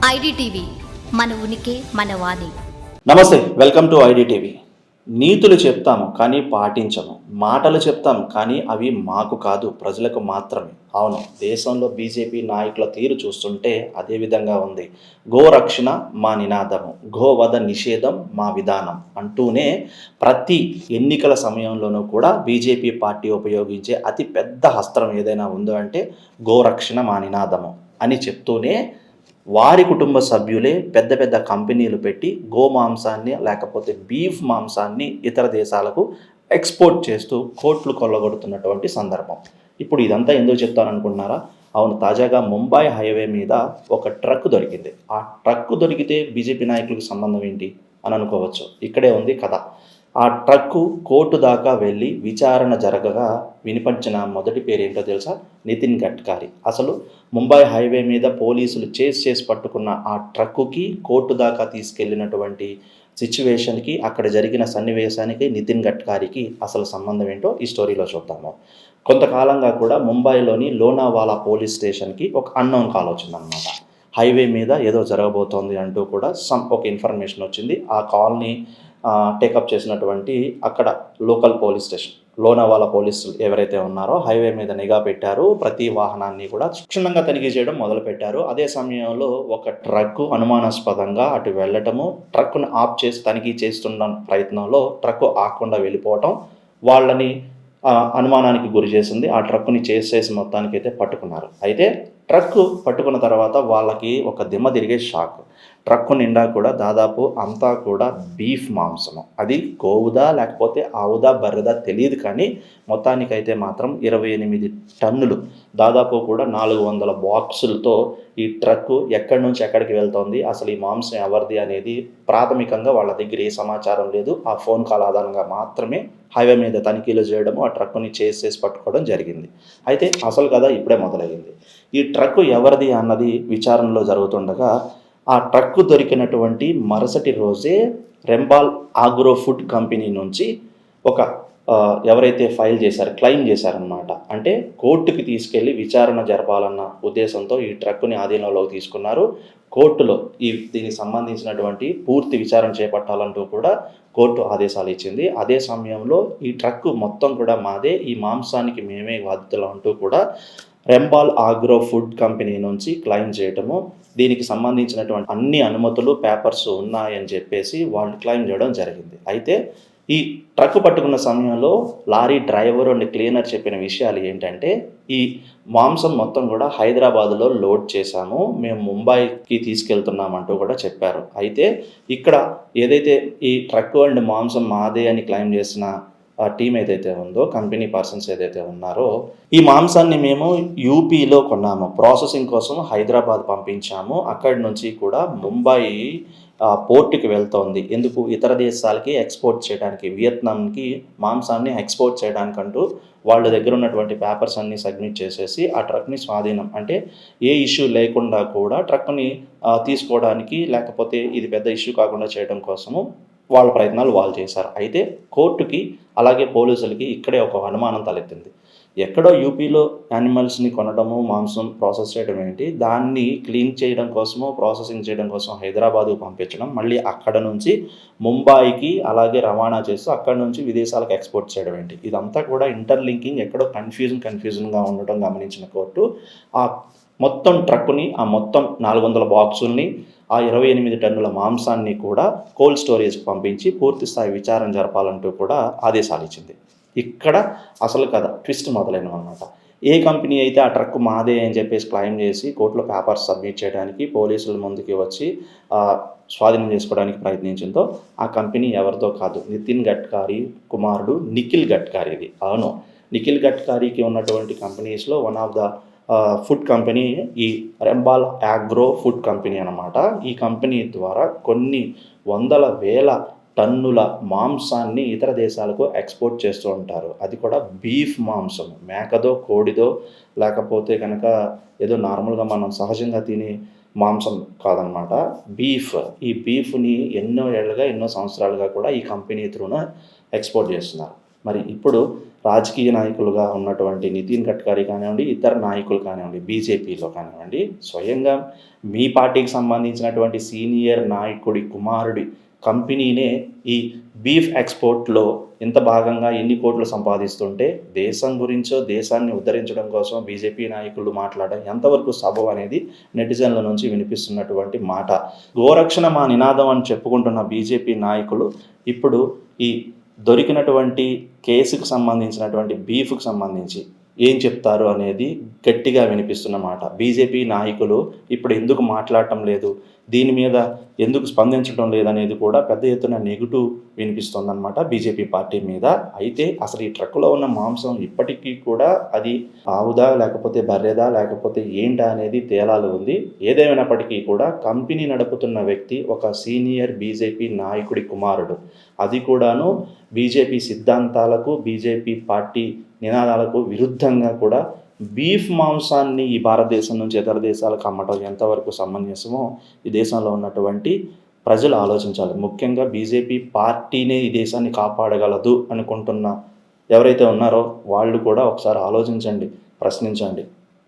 IDTV మన ఉనికి మన వాణి. నమస్తే, వెల్కమ్ టు ఐడిటీవీ. నీతులు చెప్తాము కానీ పాటించము, మాటలు చెప్తాం కానీ అవి మాకు కాదు ప్రజలకు మాత్రమే. అవును, దేశంలో బీజేపీ నాయకుల తీరు చూస్తుంటే అదే విధంగా ఉంది. గోరక్షణ మా నినాదము, గోవధ నిషేధం మా విధానం అంటూనే ప్రతి ఎన్నికల సమయంలోనూ కూడా బీజేపీ పార్టీ ఉపయోగించే అతి పెద్ద అస్త్రం ఏదైనా ఉందో అంటే గోరక్షణ మా నినాదము అని చెప్తూనే వారి కుటుంబ సభ్యులే పెద్ద పెద్ద కంపెనీలు పెట్టి గోమాంసాన్ని లేకపోతే బీఫ్ మాంసాన్ని ఇతర దేశాలకు ఎక్స్పోర్ట్ చేస్తూ కోట్లు కొల్లగొడుతున్నటువంటి సందర్భం. ఇప్పుడు ఇదంతా ఎందుకు చెప్తాననుకుంటున్నారా? అవును, తాజాగా ముంబై హైవే మీద ఒక ట్రక్ దొరికింది. ఆ ట్రక్ దొరికితే బీజేపీ నాయకులకు సంబంధం ఏంటి అని అనుకోవచ్చు. ఇక్కడే ఉంది కథ. ఆ ట్రక్కు కోర్టు దాకా వెళ్ళి విచారణ జరగగా వినిపించిన మొదటి పేరు ఏంటో తెలుసా? నితిన్ గడ్కరీ. అసలు ముంబై హైవే మీద పోలీసులు చేసి పట్టుకున్న ఆ ట్రక్కుకి కోర్టు దాకా తీసుకెళ్ళినటువంటి సిచ్యువేషన్కి, అక్కడ జరిగిన సన్నివేశానికి నితిన్ గడ్కరీకి అసలు సంబంధం ఏంటో ఈ స్టోరీలో చూద్దాము. కొంతకాలంగా కూడా ముంబైలోని లోనావాలా పోలీస్ స్టేషన్కి ఒక అన్నోన్ కాల్ వచ్చిందనమాట. హైవే మీద ఏదో జరగబోతోంది అంటూ కూడా ఒక ఇన్ఫర్మేషన్ వచ్చింది. ఆ కాల్ని టేకప్ చేసినటువంటి అక్కడ లోకల్ పోలీస్ స్టేషన్ లోనావాలా పోలీసులు ఎవరైతే ఉన్నారో హైవే మీద నిఘా పెట్టారు. ప్రతి వాహనాన్ని కూడా క్షుణ్ణంగా తనిఖీ చేయడం మొదలుపెట్టారు. అదే సమయంలో ఒక ట్రక్ అనుమానాస్పదంగా అటు వెళ్ళటము, ట్రక్ను ఆఫ్ చేసి తనిఖీ చేస్తున్న ప్రయత్నంలో ట్రక్ ఆగకుండా వెళ్ళిపోవటం వాళ్ళని అనుమానానికి గురి చేసింది. ఆ ట్రక్ని చేసేసి మొత్తానికి అయితే పట్టుకున్నారు. అయితే ట్రక్ పట్టుకున్న తర్వాత వాళ్ళకి ఒక దిమ్మ తిరిగే షాక్. ట్రక్ నిండా కూడా దాదాపు అంతా కూడా బీఫ్ మాంసము. అది గోవుదా లేకపోతే ఆవుదా బర్రెదా తెలియదు, కానీ మొత్తానికైతే మాత్రం 28 టన్నులు, దాదాపు కూడా 400 బాక్సులతో ఈ ట్రక్కు ఎక్కడి నుంచి ఎక్కడికి వెళ్తోంది, అసలు ఈ మాంసం ఎవరిది అనేది ప్రాథమికంగా వాళ్ళ దగ్గర ఏ సమాచారం లేదు. ఆ ఫోన్ కాల్ ఆధారంగా మాత్రమే హైవే మీద తనిఖీలు చేయడము, ఆ ట్రక్కుని చేసి పట్టుకోవడం జరిగింది. అయితే అసలు కథ ఇప్పుడే మొదలైంది. ఈ ట్రక్కు ఎవరిది అన్నది విచారణలో జరుగుతుండగా ఆ ట్రక్కు దొరికినటువంటి మరుసటి రోజే రెంబాల్ ఆగ్రో ఫుడ్ కంపెనీ నుంచి ఒక ఎవరైతే ఫైల్ చేశారో క్లెయిమ్ చేశారనమాట. అంటే కోర్టుకి తీసుకెళ్ళి విచారణ జరపాలన్న ఉద్దేశంతో ఈ ట్రక్కుని ఆధీనంలోకి తీసుకున్నారు. కోర్టులో దీనికి సంబంధించినటువంటి పూర్తి విచారణ చేపట్టాలంటూ కూడా కోర్టు ఆదేశాలు ఇచ్చింది. అదే సమయంలో ఈ ట్రక్కు మొత్తం కూడా మాదే, ఈ మాంసానికి మేమే బాధితులు అంటూ కూడా రెంబాల్ ఆగ్రో ఫుడ్ కంపెనీ నుంచి క్లెయిమ్ చేయటము, దీనికి సంబంధించినటువంటి అన్ని అనుమతులు పేపర్స్ ఉన్నాయని చెప్పేసి వాళ్ళు క్లెయిమ్ చేయడం జరిగింది. అయితే ఈ ట్రక్ పట్టుకున్న సమయంలో లారీ డ్రైవర్ అండ్ క్లీనర్ చెప్పిన విషయాలు ఏంటంటే, ఈ మాంసం మొత్తం కూడా హైదరాబాదులో లోడ్ చేశాము, మేము ముంబైకి తీసుకెళ్తున్నామంటూ కూడా చెప్పారు. అయితే ఇక్కడ ఏదైతే ఈ ట్రక్ అండ్ మాంసం మాదే అని క్లెయిమ్ చేసిన ఆ టీం ఏదైతే ఉందో, కంపెనీ పర్సన్స్ ఏదైతే ఉన్నారో, ఈ మాంసాన్ని మేము యూపీలో కొన్నాము, ప్రాసెసింగ్ కోసం హైదరాబాద్ పంపించాము, అక్కడి నుంచి కూడా ముంబై పోర్టుకి వెళ్తోంది, ఎందుకు ఇతర దేశాలకి ఎక్స్పోర్ట్ చేయడానికి, వియత్నాంకి మాంసాన్ని ఎక్స్పోర్ట్ చేయడానికంటూ వాళ్ళ దగ్గర ఉన్నటువంటి పేపర్స్ అన్నీ సబ్మిట్ చేసేసి ఆ ట్రక్ని స్వాధీనం, అంటే ఏ ఇష్యూ లేకుండా కూడా ట్రక్ని తీసుకోవడానికి, లేకపోతే ఇది పెద్ద ఇష్యూ కాకుండా చేయడం కోసము వాళ్ళ ప్రయత్నాలు వాళ్ళు చేశారు. అయితే కోర్టుకి అలాగే పోలీసులకి ఇక్కడే ఒక అనుమానం తలెత్తింది. ఎక్కడో యూపీలో యానిమల్స్ని కొనడము, మాంసం ప్రాసెస్ చేయడం ఏంటి, దాన్ని క్లీన్ చేయడం కోసమో ప్రాసెసింగ్ చేయడం కోసం హైదరాబాదుకు పంపించడం, మళ్ళీ అక్కడ నుంచి ముంబాయికి అలాగే రవాణా చేస్తూ అక్కడ నుంచి విదేశాలకు ఎక్స్పోర్ట్ చేయడం ఏంటి, ఇదంతా కూడా ఇంటర్లింకింగ్ ఎక్కడో కన్ఫ్యూజన్గా ఉండటం గమనించిన కోర్టు ఆ మొత్తం ట్రక్కుని, ఆ మొత్తం 400 బాక్సుల్ని, ఆ 28 టన్నుల మాంసాన్ని కూడా కోల్డ్ స్టోరేజ్కి పంపించి పూర్తి స్థాయి విచారణ జరపాలంటూ కూడా ఆదేశాలు ఇచ్చింది. ఇక్కడ అసలు కథ ట్విస్ట్ మొదలైనవన్నమాట. ఏ కంపెనీ అయితే ఆ ట్రక్ మాదే అని చెప్పేసి క్లెయిమ్ చేసి కోర్టులో పేపర్స్ సబ్మిట్ చేయడానికి పోలీసుల ముందుకి వచ్చి స్వాధీనం చేసుకోవడానికి ప్రయత్నించిందో, ఆ కంపెనీ ఎవరితో కాదు, నితిన్ గడ్కరీ కుమారుడు నిఖిల్ గడ్కరీది. అవును, నిఖిల్ గడ్కరీకి ఉన్నటువంటి కంపెనీస్లో one of the food company ఈ రెంబాల్ ఆగ్రో ఫుడ్ కంపెనీ అనమాట. ఈ కంపెనీ ద్వారా కొన్ని వందల వేల టన్నుల మాంసాన్ని ఇతర దేశాలకు ఎక్స్పోర్ట్ చేస్తూ ఉంటారు. అది కూడా బీఫ్ మాంసం, మేకదో కోడిదో లేకపోతే కనుక ఏదో నార్మల్గా మనం సహజంగా తినే మాంసం కాదనమాట, బీఫ్. ఈ బీఫ్ని ఎన్నో ఏళ్ళుగా, ఎన్నో సంవత్సరాలుగా కూడా ఈ కంపెనీ త్రూన ఎక్స్పోర్ట్ చేస్తున్నారు. మరి ఇప్పుడు రాజకీయ నాయకులుగా ఉన్నటువంటి నితిన్ గడ్కరీ కానివ్వండి, ఇతర నాయకులు కానివ్వండి, బీజేపీలో కానివ్వండి, స్వయంగా మీ పార్టీకి సంబంధించినటువంటి సీనియర్ నాయకుడి కుమారుడి కంపెనీనే ఈ బీఫ్ ఎక్స్‌పోర్ట్‌లో ఇంత భాగంగా ఎన్ని కోట్లు సంపాదిస్తుంటే, దేశం గురించో, దేశాన్ని ఉద్ధరించడం కోసం బీజేపీ నాయకులు మాట్లాడడం ఎంతవరకు సబబు అనేది నెటిజన్ల నుంచి వినిపిస్తున్నటువంటి మాట. గోరక్షణ మా నినాదం అని చెప్పుకుంటున్న బీజేపీ నాయకులు ఇప్పుడు ఈ దొరికినటువంటి కేసుకు సంబంధించినటువంటి బీఫ్‌కి సంబంధించి ఏం చెప్తారు అనేది గట్టిగా వినిపిస్తున్న మాట. బీజేపీ నాయకులు ఇప్పుడు ఎందుకు మాట్లాడటం లేదు, దీని మీద ఎందుకు స్పందించడం లేదనేది కూడా పెద్ద ఎత్తున నెగెటివ్ వినిపిస్తోందనమాట బీజేపీ పార్టీ మీద. అయితే అసలు ఈ ట్రక్కులో ఉన్న మాంసం ఇప్పటికీ కూడా అది ఆవుదా, లేకపోతే బర్రెదా, లేకపోతే ఏంటా అనేది తేలాలి ఉంది. ఏదేమైనప్పటికీ కూడా కంపెనీ నడుపుతున్న వ్యక్తి ఒక సీనియర్ బీజేపీ నాయకుడి కుమారుడు. అది కూడాను బీజేపీ సిద్ధాంతాలకు, బీజేపీ పార్టీ నినాదాలకు విరుద్ధంగా కూడా బీఫ్ మాంసాన్ని ఈ భారతదేశం నుంచి ఇతర దేశాలకు అమ్మటం ఎంతవరకు సమంజసమో ఈ దేశంలో ఉన్నటువంటి ప్రజలు ఆలోచించాలి. ముఖ్యంగా బీజేపీ పార్టీనే ఈ దేశాన్ని కాపాడగలదు అనుకుంటున్న ఎవరైతే ఉన్నారో వాళ్ళు కూడా ఒకసారి ఆలోచించండి, ప్రశ్నించండి.